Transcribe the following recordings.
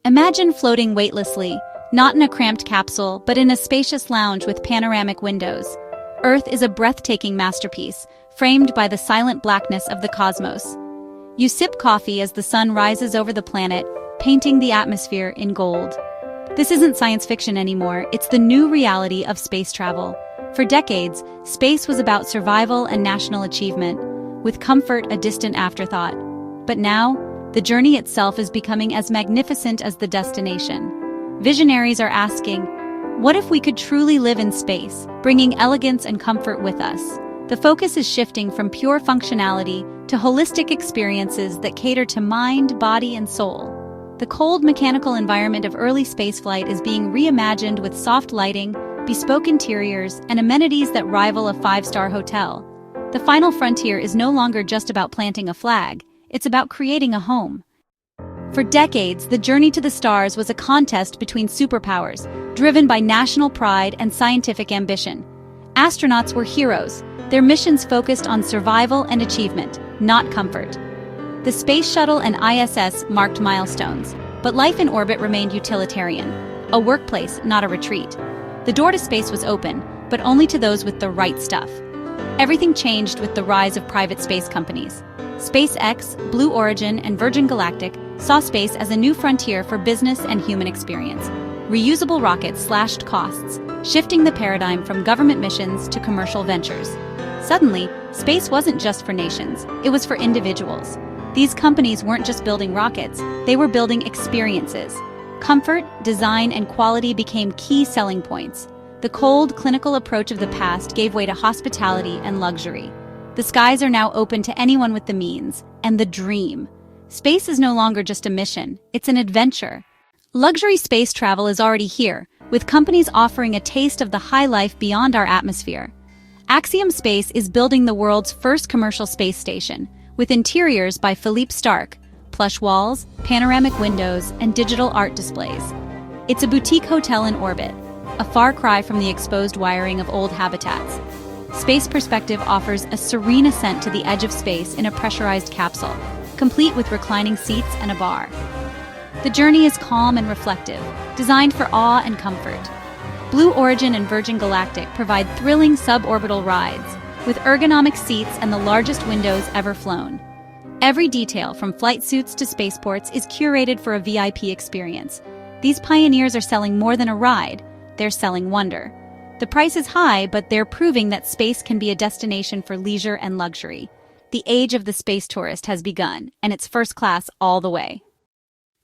Imagine floating weightlessly, not in a cramped capsule, but in a spacious lounge with panoramic windows. Earth is a breathtaking masterpiece, framed by the silent blackness of the cosmos. You sip coffee as the sun rises over the planet, painting the atmosphere in gold. This isn't science fiction anymore, it's the new reality of space travel. For decades, space was about survival and national achievement, with comfort a distant afterthought. But now, the journey itself is becoming as magnificent as the destination. Visionaries are asking, what if we could truly live in space, bringing elegance and comfort with us? The focus is shifting from pure functionality to holistic experiences that cater to mind, body, and soul. The cold mechanical environment of early spaceflight is being reimagined with soft lighting, bespoke interiors, and amenities that rival a five-star hotel. The final frontier is no longer just about planting a flag, it's about creating a home. For decades, the journey to the stars was a contest between superpowers, driven by national pride and scientific ambition. Astronauts were heroes, their missions focused on survival and achievement, not comfort. The Space Shuttle and ISS marked milestones, but life in orbit remained utilitarian, a workplace, not a retreat. The door to space was open, but only to those with the right stuff. Everything changed with the rise of private space companies. SpaceX, Blue Origin, and Virgin Galactic saw space as a new frontier for business and human experience. Reusable rockets slashed costs, shifting the paradigm from government missions to commercial ventures. Suddenly, space wasn't just for nations, it was for individuals. These companies weren't just building rockets, they were building experiences. Comfort, design, and quality became key selling points. The cold, clinical approach of the past gave way to hospitality and luxury. The skies are now open to anyone with the means, and the dream. Space is no longer just a mission, it's an adventure. Luxury space travel is already here, with companies offering a taste of the high life beyond our atmosphere. Axiom Space is building the world's first commercial space station, with interiors by Philippe Starck, plush walls, panoramic windows, and digital art displays. It's a boutique hotel in orbit, a far cry from the exposed wiring of old habitats. Space Perspective offers a serene ascent to the edge of space in a pressurized capsule, complete with reclining seats and a bar. The journey is calm and reflective, designed for awe and comfort. Blue Origin and Virgin Galactic provide thrilling suborbital rides, with ergonomic seats and the largest windows ever flown. Every detail, from flight suits to spaceports, is curated for a VIP experience. These pioneers are selling more than a ride, they're selling wonder. The price is high, but they're proving that space can be a destination for leisure and luxury. The age of the space tourist has begun, and it's first class all the way.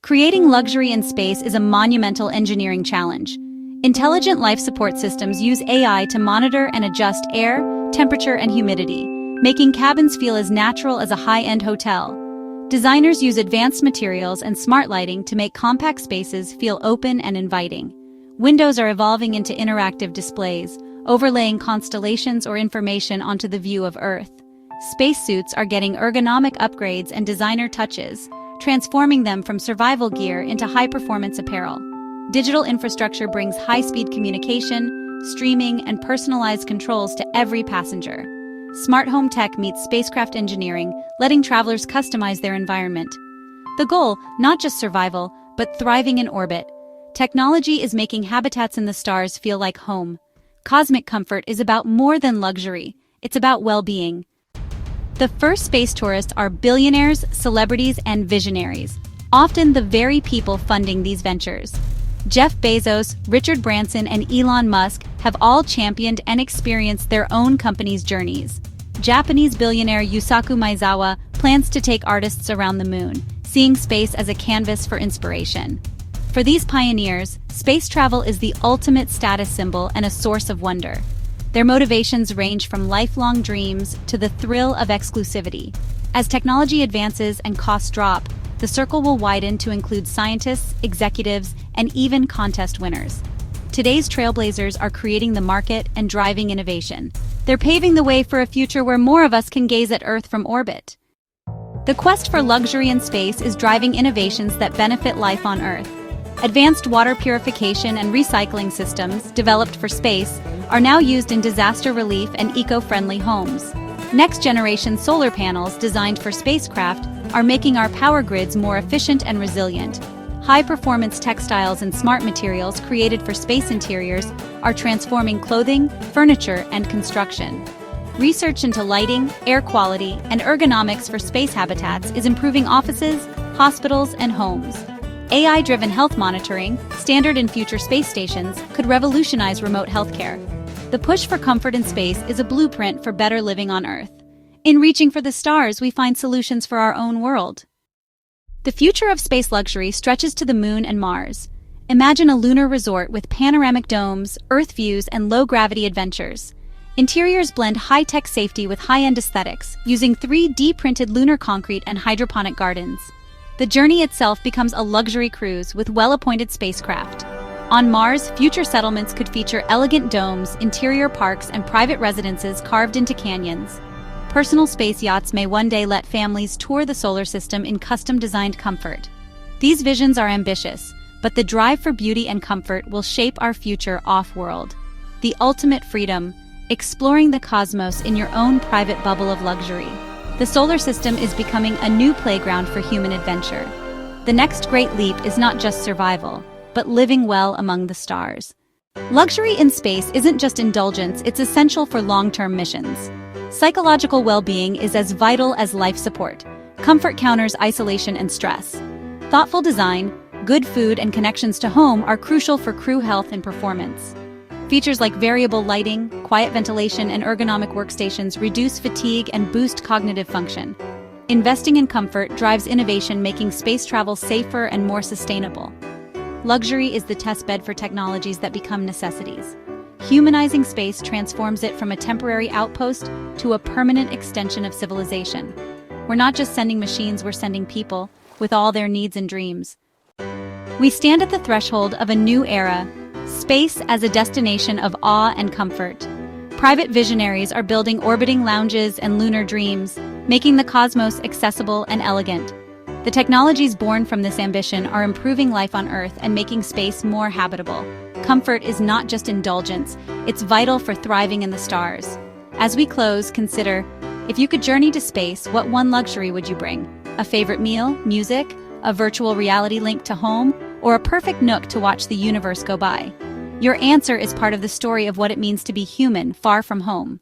Creating luxury in space is a monumental engineering challenge. Intelligent life support systems use AI to monitor and adjust air, temperature, and humidity, making cabins feel as natural as a high-end hotel. Designers use advanced materials and smart lighting to make compact spaces feel open and inviting. Windows are evolving into interactive displays, overlaying constellations or information onto the view of Earth. Spacesuits are getting ergonomic upgrades and designer touches, transforming them from survival gear into high-performance apparel. Digital infrastructure brings high-speed communication, streaming, and personalized controls to every passenger. Smart home tech meets spacecraft engineering, letting travelers customize their environment. The goal, not just survival, but thriving in orbit. Technology is making habitats in the stars feel like home. Cosmic comfort is about more than luxury. It's about well-being. The first space tourists are billionaires, celebrities, and visionaries, often the very people funding these ventures. Jeff Bezos, Richard Branson, and Elon Musk have all championed and experienced their own companies' journeys. Japanese billionaire Yusaku Maezawa plans to take artists around the moon, seeing space as a canvas for inspiration. For these pioneers, space travel is the ultimate status symbol and a source of wonder. Their motivations range from lifelong dreams to the thrill of exclusivity. As technology advances and costs drop, the circle will widen to include scientists, executives, and even contest winners. Today's trailblazers are creating the market and driving innovation. They're paving the way for a future where more of us can gaze at Earth from orbit. The quest for luxury in space is driving innovations that benefit life on Earth. Advanced water purification and recycling systems, developed for space, are now used in disaster relief and eco-friendly homes. Next-generation solar panels designed for spacecraft are making our power grids more efficient and resilient. High-performance textiles and smart materials created for space interiors are transforming clothing, furniture, and construction. Research into lighting, air quality, and ergonomics for space habitats is improving offices, hospitals, and homes. AI-driven health monitoring, standard in future space stations, could revolutionize remote healthcare. The push for comfort in space is a blueprint for better living on Earth. In reaching for the stars, we find solutions for our own world. The future of space luxury stretches to the Moon and Mars. Imagine a lunar resort with panoramic domes, Earth views, and low-gravity adventures. Interiors blend high-tech safety with high-end aesthetics, using 3D-printed lunar concrete and hydroponic gardens. The journey itself becomes a luxury cruise with well-appointed spacecraft. On Mars, future settlements could feature elegant domes, interior parks, and private residences carved into canyons. Personal space yachts may one day let families tour the solar system in custom-designed comfort. These visions are ambitious, but the drive for beauty and comfort will shape our future off-world. The ultimate freedom, exploring the cosmos in your own private bubble of luxury. The solar system is becoming a new playground for human adventure. The next great leap is not just survival, but living well among the stars. Luxury in space isn't just indulgence, it's essential for long-term missions. Psychological well-being is as vital as life support. Comfort counters isolation and stress. Thoughtful design, good food, and connections to home are crucial for crew health and performance. Features like variable lighting, quiet ventilation, and ergonomic workstations reduce fatigue and boost cognitive function. Investing in comfort drives innovation, making space travel safer and more sustainable. Luxury is the testbed for technologies that become necessities. Humanizing space transforms it from a temporary outpost to a permanent extension of civilization. We're not just sending machines, we're sending people, with all their needs and dreams. We stand at the threshold of a new era, space as a destination of awe and comfort. Private visionaries are building orbiting lounges and lunar dreams, making the cosmos accessible and elegant. The technologies born from this ambition are improving life on Earth and making space more habitable. Comfort is not just indulgence, it's vital for thriving in the stars. As we close, consider, if you could journey to space, what one luxury would you bring? A favorite meal, music, a virtual reality link to home, or a perfect nook to watch the universe go by? Your answer is part of the story of what it means to be human, far from home.